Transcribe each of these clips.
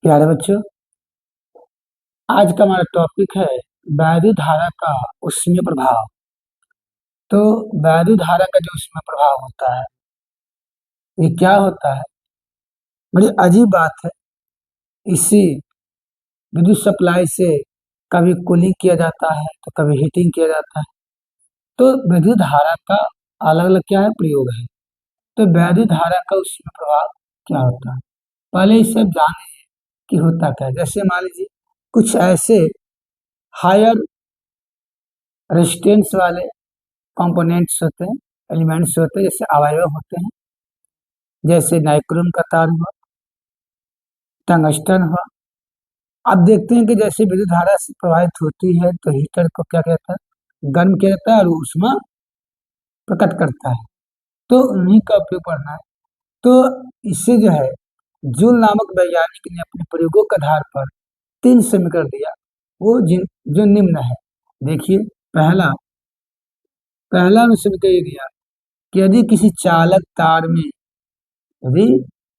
प्यारे बच्चों, आज का हमारा टॉपिक है वैद्युत धारा का ऊष्मीय प्रभाव। तो वैद्युत धारा का जो ऊष्मीय प्रभाव होता है, ये क्या होता है? बड़ी अजीब बात है। इसी विद्युत सप्लाई से कभी कूलिंग किया जाता है तो कभी हीटिंग किया जाता है। तो वैद्युत धारा का अलग अलग क्या है, प्रयोग है। तो वैद्युत धारा का ऊष्मीय प्रभाव क्या होता है, पहले इसे जाने कि होता क्या है। जैसे मान लीजिए कुछ ऐसे हायर रेजिस्टेंस वाले कंपोनेंट्स होते हैं, एलिमेंट्स होते हैं, जैसे अवयव होते हैं, जैसे नाइक्रोम का तार हुआ, टंगस्टन हुआ। अब देखते हैं कि जैसे विद्युत धारा से प्रभावित होती है तो हीटर को क्या कहता है, गर्म किया जाता है और ऊष्मा प्रकट करता है। तो उन्हीं का उपयोग पढ़ना है। तो इससे जो है, जूल नामक वैज्ञानिक ने अपने प्रयोगों के आधार पर 3 समीकरण दिया, वो जिन जो निम्न है। देखिए, पहला पहला समीकरण ये दिया कि यदि किसी चालक तार में यदि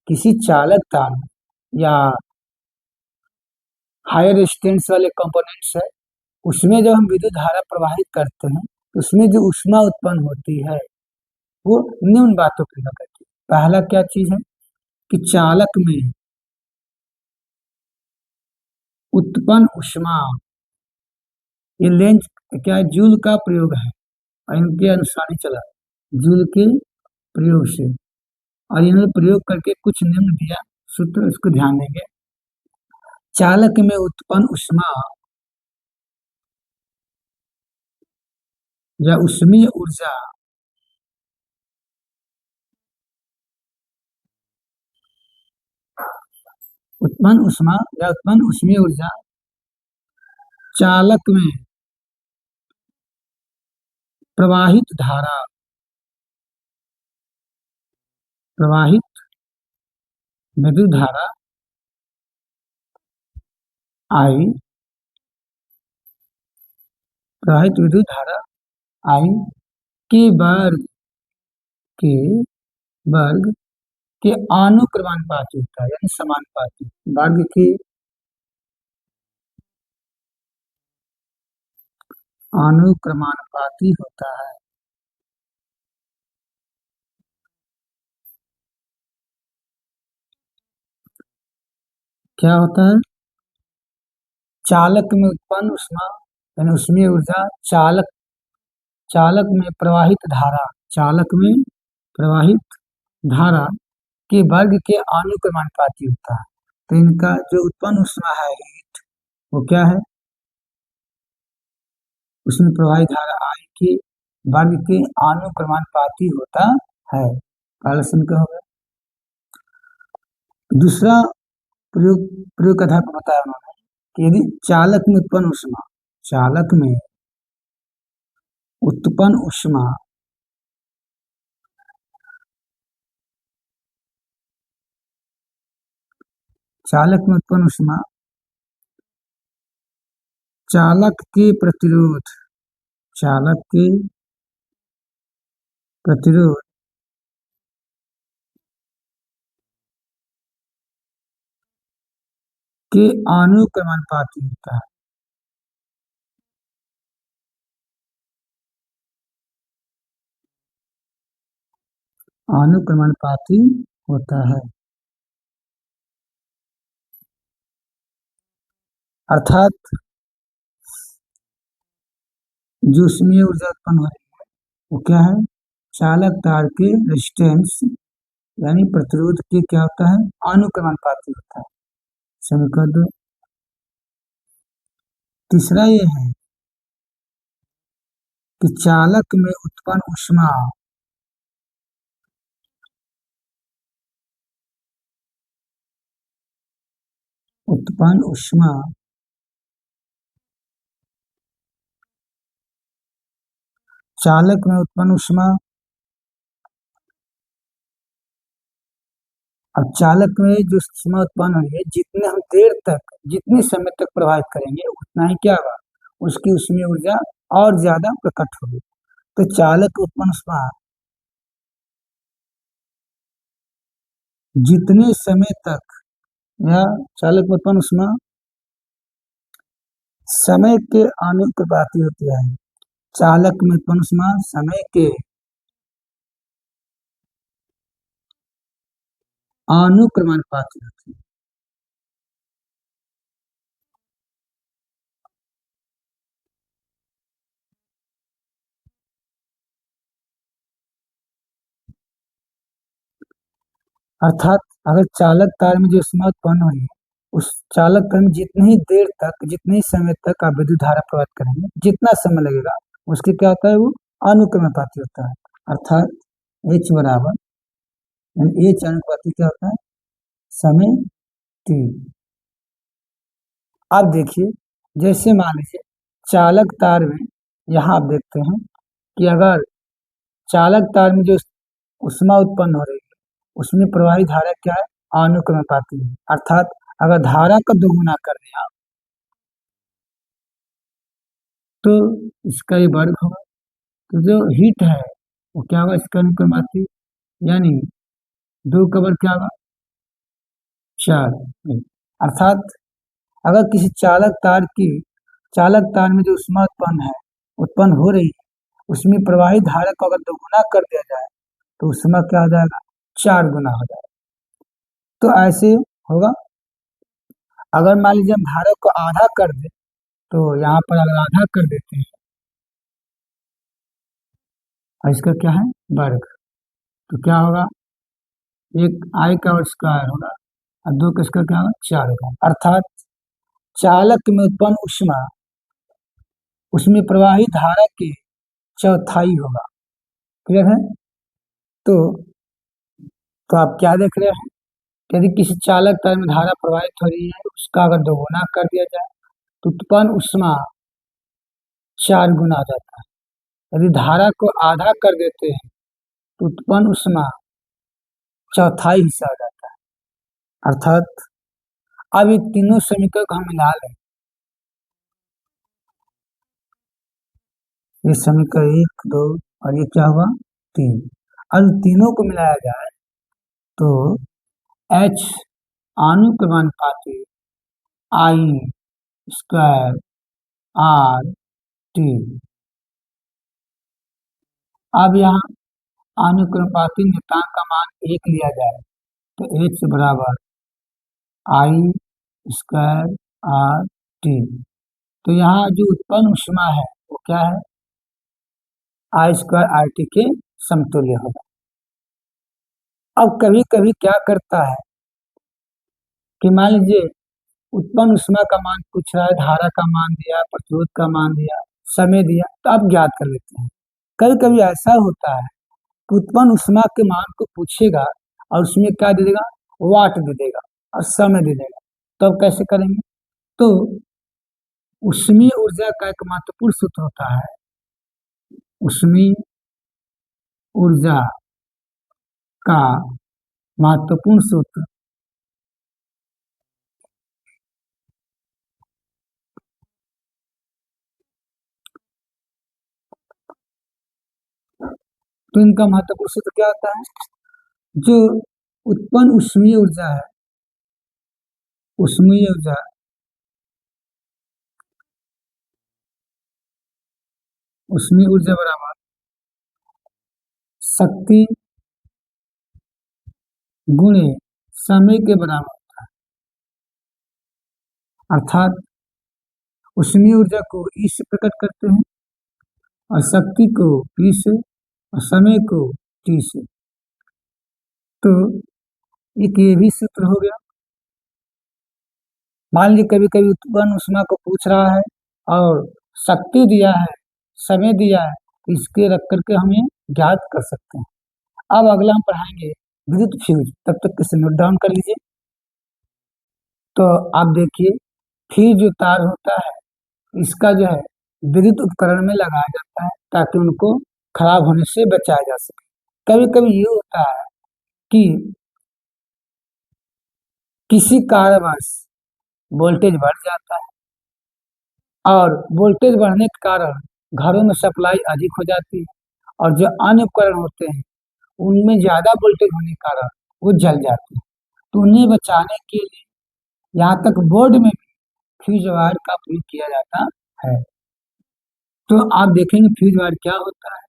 किसी चालक तार में या हायर रेजिस्टेंस वाले कंपोनेंट्स है, उसमें जब हम विद्युत धारा प्रवाहित करते हैं तो उसमें जो ऊष्मा उत्पन्न होती है वो निम्न बातों पर निर्भर करती है। पहला क्या चीज है कि चालक में उत्पन्न ऊष्मा, ये लेंज क्या है, जूल का प्रयोग है और इनके अनुसार ही चला, जूल के प्रयोग से। और इन्होंने प्रयोग करके कुछ निम्न दिया सूत्र, इसको ध्यान देंगे। चालक में उत्पन्न ऊष्मा या ऊष्मीय ऊर्जा उत्पन्न ऊष्मा या उत्पन्न ऊष्मीय ऊर्जा चालक में प्रवाहित धारा, प्रवाहित विद्युत धारा आई, प्रवाहित विद्युत धारा आई के वर्ग के वर्ग के अनुक्रमानुपाती होता है, यानी समानुपाती। वर्ग के अनुक्रमानुपाती होता है। क्या होता है? चालक में उत्पन्न ऊष्मा यानी ऊष्मीय ऊर्जा चालक चालक में प्रवाहित धारा, चालक में प्रवाहित धारा के वर्ग के अनुक्रमानुपाती होता है। तो इनका जो उत्पन्न ऊष्मा है, हीट, वो क्या है, उसमें प्रवाहित धारा आई के वर्ग के अनुक्रमानुपाती होता है। पहला समीकरण हो गया। दूसरा प्रयोग प्रयोग कथा को बताया उन्होंने कि यदि चालक में उत्पन्न ऊष्मा, चालक में उत्पन्न ऊष्मा चालक में उत्पन्न ऊष्मा चालक के प्रतिरोध, चालक के प्रतिरोध के अनुक्रमानुपाती होता है। अनुक्रमानुपाती होता है, अर्थात जो ऊष्मीय ऊर्जा उत्पन्न हो रही है वो क्या है, चालक तार के रेजिस्टेंस यानी प्रतिरोध के क्या होता है, अनुक्रमानुपाती होता है। समीकरण दो। तीसरा ये है कि चालक में उत्पन्न ऊष्मा उत्पन्न ऊष्मा चालक में उत्पन्न ऊष्मा, अब चालक में जो ऊष्मा उत्पन्न हो रही है, जितने हम देर तक, जितने समय तक प्रभावित करेंगे उतना ही क्या होगा, उसकी ऊष्मीय ऊर्जा और ज्यादा प्रकट होगी। तो चालक उत्पन्न ऊष्मा जितने समय तक या चालक में उत्पन्न ऊष्मा समय के आनुपातिक होती है। चालक में उत्पन्न ऊष्मा समय के आनुक्रमानुपातिक होती है। अर्थात अगर चालक तार में जो ऊष्मा उत्पन्न हो रही है, उस चालक तार में जितनी ही देर तक, जितने ही समय तक आप विद्युत धारा प्रवाहित करेंगे, जितना समय लगेगा, उसके क्या होता है, वो अनुक्रमानुपाती होता है। अर्थात H बराबर, यानी H अनुपाती क्या होता है, समय t। अब देखिए, जैसे मान लीजिए चालक तार में, यहाँ आप देखते हैं कि अगर चालक तार में जो ऊष्मा उत्पन्न हो रही है, उसमें प्रवाही धारा क्या है, आनुक्रमानुपाती है। अर्थात अगर धारा का दोगुना कर दें आप, तो इसका ये वर्ग होगा, तो जो हीट है वो क्या होगा, इसका अनुक्रमानुपाती, यानी 2 का वर्ग क्या होगा, 4। अर्थात अगर किसी चालक तार में जो ऊष्मा उत्पन्न हो रही है, उसमें प्रवाही धारा को अगर दोगुना कर दिया जाए, तो ऊष्मा क्या हो जाएगा, 4 गुना हो जाएगा। तो ऐसे होगा। अगर मान लीजिए हम धारा को आधा कर दें, तो यहाँ पर अगर आधा कर देते हैं और इसका क्या है, वर्ग, तो क्या होगा, एक आई का और स्क्वायर होगा और 2 का स्क्वायर क्या होगा, 4 होगा। अर्थात चालक में उत्पन्न ऊष्मा उसमें प्रवाही धारा के चौथाई होगा। क्लियर है? तो आप क्या देख रहे हैं, यदि किसी चालक तार में धारा प्रवाहित हो रही है, उसका अगर दोगुना कर दिया जाए, तो उत्पन्न ऊष्मा 4 गुना आ जाता है। यदि धारा को आधा कर देते हैं, तो उत्पन्न ऊष्मा चौथाई हिस्सा हो जाता है। अर्थात अब ये तीनों समीकरण को हम मिला लें, ये समीकरण 1, 2 और ये क्या हुआ, 3। अब तीनों को मिलाया जाए तो H आनुक्रमानुपाती आई स्क्वायर आर टी। अब यहाँ आनुक्रमानुपाती नियतांक का मान 1 लिया जाए, तो H बराबर आई स्क्वायर आर टी। तो यहाँ जो उत्पन्न ऊष्मा है वो क्या है, आई स्क्वायर आर टी के समतुल्य होगा। अब कभी कभी क्या करता है कि मान लीजिए उत्पन्न ऊष्मा का मान पूछ रहा है, धारा का मान दिया, प्रतिरोध का मान दिया, समय दिया, तो आप ज्ञात कर लेते हैं। कभी कभी ऐसा होता है कि उत्पन्न ऊष्मा के मान को पूछेगा और उसमें क्या दे देगा, वाट दे देगा और समय दे देगा, तो अब कैसे करेंगे, तो ऊष्मीय ऊर्जा का एक महत्वपूर्ण सूत्र होता है, ऊष्मीय ऊर्जा का महत्वपूर्ण सूत्र, तो इनका महत्वपूर्ण सूत्र क्या होता है, जो उत्पन्न ऊष्मीय ऊर्जा है, ऊष्मीय ऊर्जा ऊष्मीय ऊर्जा बराबर शक्ति गुणे समय के बराबर होता है। अर्थात ऊष्मीय ऊर्जा को ई से प्रकट करते हैं और शक्ति को पी से और समय को टी से। तो एक ये भी सूत्र हो गया। मान लीजिए कभी कभी उत्पन्न ऊष्मा को पूछ रहा है और शक्ति दिया है, समय दिया है, तो इसके रख करके हम ये ज्ञात कर सकते हैं। अब अगला हम पढ़ाएंगे विद्युत फ्यूज, तब तक इसे नोट डाउन कर लीजिए। तो आप देखिए, फ्यूज जो तार होता है, इसका जो है विद्युत उपकरण में लगाया जाता है ताकि उनको खराब होने से बचाया जा सके। कभी कभी ये होता है कि किसी कारणवश वोल्टेज बढ़ जाता है और वोल्टेज बढ़ने के कारण घरों में सप्लाई अधिक हो जाती है और जो अन्य उपकरण होते हैं उनमें ज्यादा वोल्टेज होने के कारण वो जल जाते हैं। तो उन्हें बचाने के लिए यहाँ तक बोर्ड में भी फ्यूज वायर का प्रयोग किया जाता है। तो आप देखेंगे फ्यूज वायर क्या होता है।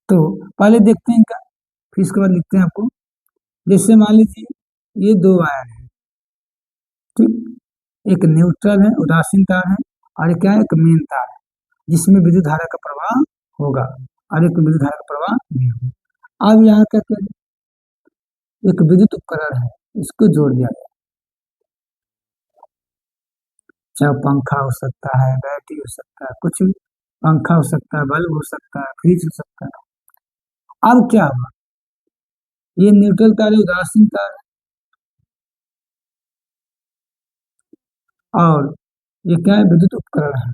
तो पहले देखते हैं इनका, फिर इसके बाद लिखते हैं आपको। जैसे मान लीजिए ये दो वायर है, ठीक, एक न्यूट्रल है, उदासीन तार है, और एक क्या है, एक मेन तार है, जिसमें विद्युत धारा का प्रवाह होगा, और एक विद्युत धारा का प्रवाह नहीं होगा। अब यहाँ क्या करें, एक विद्युत उपकरण है, इसको जोड़ दिया गया, चाहे पंखा हो सकता है, बैटरी हो सकता है, कुछ भी, पंखा हो सकता है, बल्ब हो सकता है, फ्रिज हो सकता है। अब क्या हुआ, ये न्यूट्रल तार है, उदासीन तार है, और ये क्या है, विद्युत उपकरण है।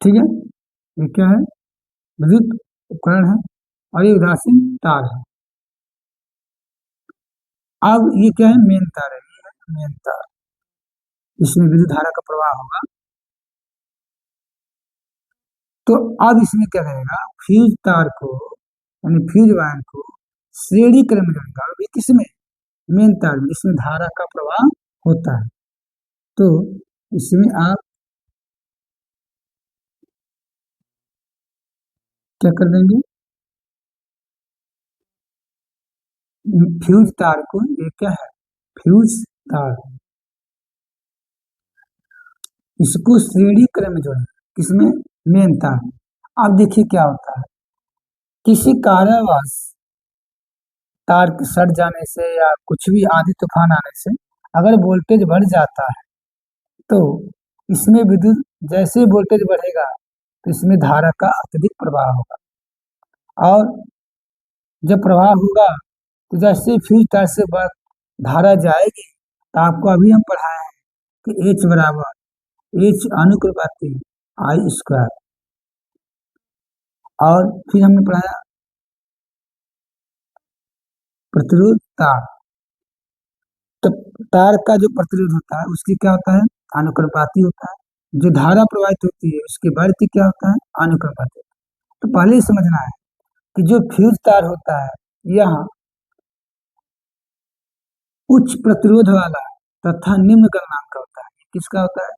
ठीक है, ये क्या है, विद्युत उपकरण है, और ये उदासीन तार है। अब ये क्या है, मेन तार है, ये है मेन तार, इसमें विद्युत धारा का प्रवाह होगा। तो अब इसमें क्या करेगा, फ्यूज तार को, यानी फ्यूज वायर को श्रेणी क्रम में जोड़ेगा, अभी किसमें, मेन तार में, जिसमें धारा का प्रवाह होता है। तो इसमें आप क्या कर देंगे, फ्यूज तार को, ये क्या है, फ्यूज तार, इसको श्रेणी क्रम में जोड़ेंगे, किसमें, मेन तार में। अब देखिए क्या होता है, किसी कारणवश तार के सट जाने से या कुछ भी आंधी तूफान आने से अगर वोल्टेज बढ़ जाता है, तो इसमें विद्युत, जैसे वोल्टेज बढ़ेगा तो इसमें धारा का अत्यधिक प्रवाह होगा, और जब प्रवाह होगा तो जैसे फ्यूज तार से धारा जाएगी, तो आपको अभी हम पढ़ाए हैं कि एच बराबर एच अनुपाती आई स्क्वायर, और फिर हमने पढ़ाया प्रतिरोध तार। तो तार का जो प्रतिरोध होता है उसकी क्या होता है, अनुक्रमानुपाती होता है। जो धारा प्रवाहित होती है उसके वर्ग की क्या होता है, अनुक्रमानुपाती। तो पहले ही समझना है कि जो फ्यूज तार होता है यह उच्च प्रतिरोध वाला तथा निम्न गलनांक का होता है। किसका होता है,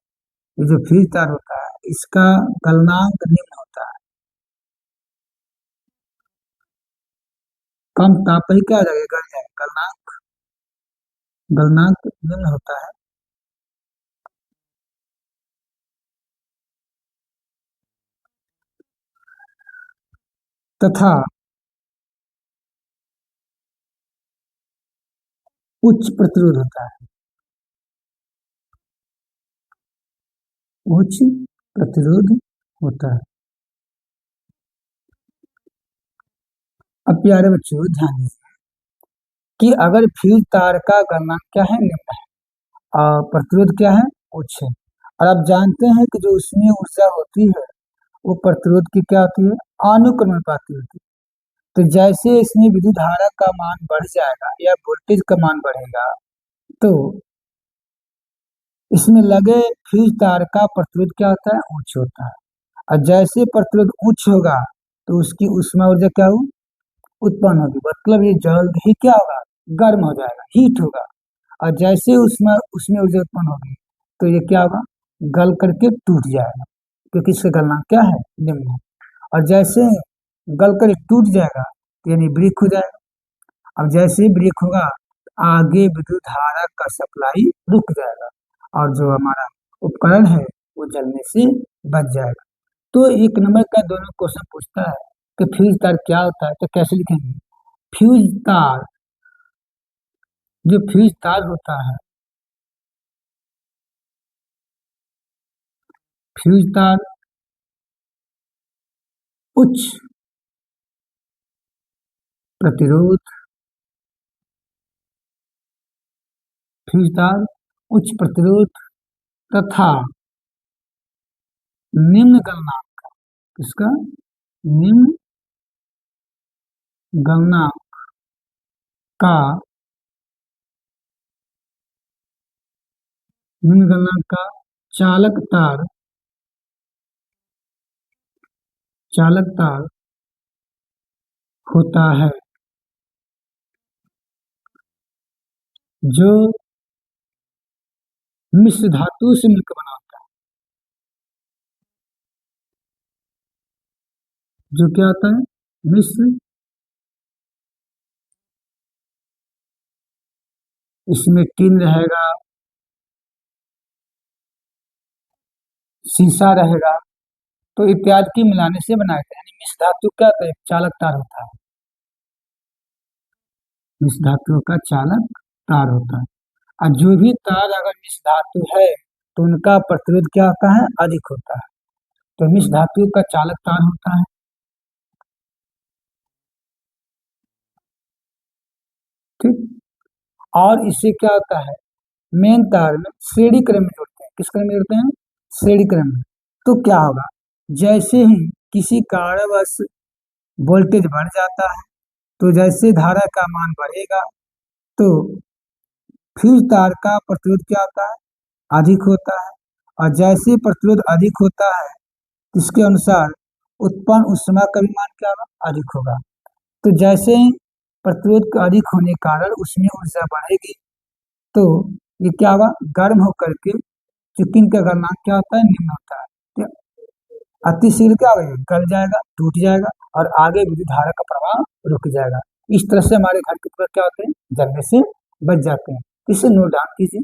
ये जो फ्यूज तार होता है इसका गलनांक निम्न होता है, कम ताप पर ही क्या हो जाएगा, गल जाएगा, गलनांक, गलनांक निम्न होता है। तथा उच्च प्रतिरोध होता है, उच्च प्रतिरोध होता है। अब प्यारे बच्चों ध्यान दीजिए कि अगर फ्यूज तार का गलनांक क्या है, निम्न है, और प्रतिरोध क्या है, उच्च है, और आप जानते हैं कि जो उसमें ऊर्जा होती है वो प्रतिरोध की क्या होती है, अनुक्रमानुपाती होती है। तो जैसे इसमें विद्युत धारा का मान बढ़ जाएगा या वोल्टेज का मान बढ़ेगा, तो इसमें लगे फ्यूज तार का प्रतिरोध क्या होता है, उच्च होता है, और जैसे प्रतिरोध उच्च होगा तो उसकी ऊष्मा ऊर्जा क्या हो, उत्पन्न होगी, मतलब ये जल्द ही क्या होगा, गर्म हो जाएगा, हीट होगा। और जैसे उसमें उसमें ऊर्जा उत्पन्न होगी तो ये क्या होगा, गल करके टूट जाएगा, क्योंकि इसका गलनांक क्या है, निम्न है। और जैसे गल कर टूट जाएगा तो यानी ब्रेक हो जाएगा। अब जैसे ही ब्रेक होगा आगे विद्युत धारा का सप्लाई रुक जाएगा, और जो हमारा उपकरण है वो जलने से बच जाएगा। तो एक नंबर का दोनों क्वेश्चन पूछता है कि फ्यूज तार क्या होता है, तो कैसे लिखेंगे, फ्यूज तार, जो फ्यूज तार होता है, फ्यूज तार उच्च प्रतिरोध, फ्यूज तार उच्च प्रतिरोध तथा निम्न गलनांक, किसका, निम्न गलनांक का, निम्न गलनांक का चालक तार चालक तार होता है जो मिश्र धातु से मिलकर बना होता है। जो क्या होता है? मिश्र। इसमें टिन रहेगा, शीशा रहेगा, तो इत्यादि की मिलाने से बनाया गया, यानी मिश्र धातु का एक चालक तार होता है। मिश्र धातु का चालक तार होता है। और जो भी तार अगर मिश्र धातु है तो उनका प्रतिरोध क्या होता है? अधिक होता है। तो मिश्र धातु का चालक तार होता है। ठीक। और इससे क्या होता है? मेन तार में श्रेणी क्रम में जोड़ते हैं। किस क्रम में जोड़ते हैं? श्रेणी क्रम में। तो क्या होगा? जैसे ही किसी कारणवश वोल्टेज बढ़ जाता है, तो जैसे धारा का मान बढ़ेगा तो फिर तार का प्रतिरोध क्या होता है? अधिक होता है। और जैसे प्रतिरोध अधिक होता है, इसके अनुसार उत्पन्न ऊष्मा का भी मान क्या होगा? अधिक होगा। तो जैसे ही प्रतिरोध का अधिक होने के कारण उसमें ऊर्जा बढ़ेगी, तो ये क्या होगा? गर्म होकर के चूंकि इनका गलनांक क्या होता है? निम्न होता है। तो अतिशीघ्र क्या होगा? गल जाएगा, टूट जाएगा और आगे विद्युत धारा का प्रवाह रुक जाएगा। इस तरह से हमारे घर के उपकरण क्या होते हैं? जलने से बच जाते हैं। इसे नोट डाउन कीजिए।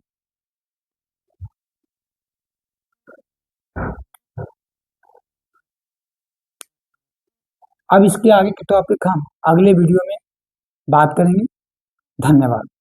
अब इसके आगे के टॉपिक हम अगले वीडियो में बात करेंगे। धन्यवाद।